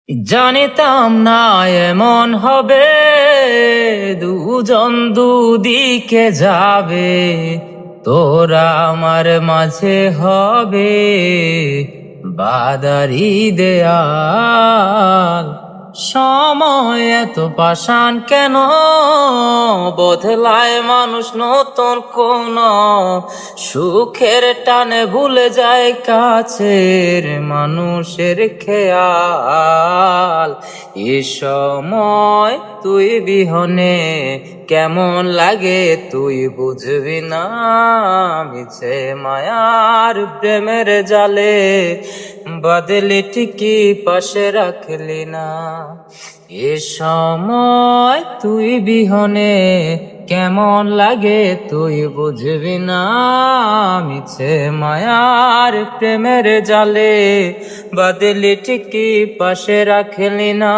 জানিতাম না এমন হবে, দুজন দুদিকে যাবে, তোরা আমার মাঝে হবে বাদারি দেয়াল। সময় এত পাষাণ কেন, বদলায় মানুষ নতুন কোন সুখের টানে ভুলে যায় কাছের মানুষের খেয়াল। এ সময় তুই বিহনে কেমন লাগে তুই বুঝবি না, মিছে মায়ার প্রেমের জালে বাদলি ঠিকই পাশে রাখলি না। এ সময় তুই বিহনে কেমন লাগে তুই বুঝবি না, মিছে মায়ার প্রেমের জালে বাদলি ঠিকই পাশে রাখলি না।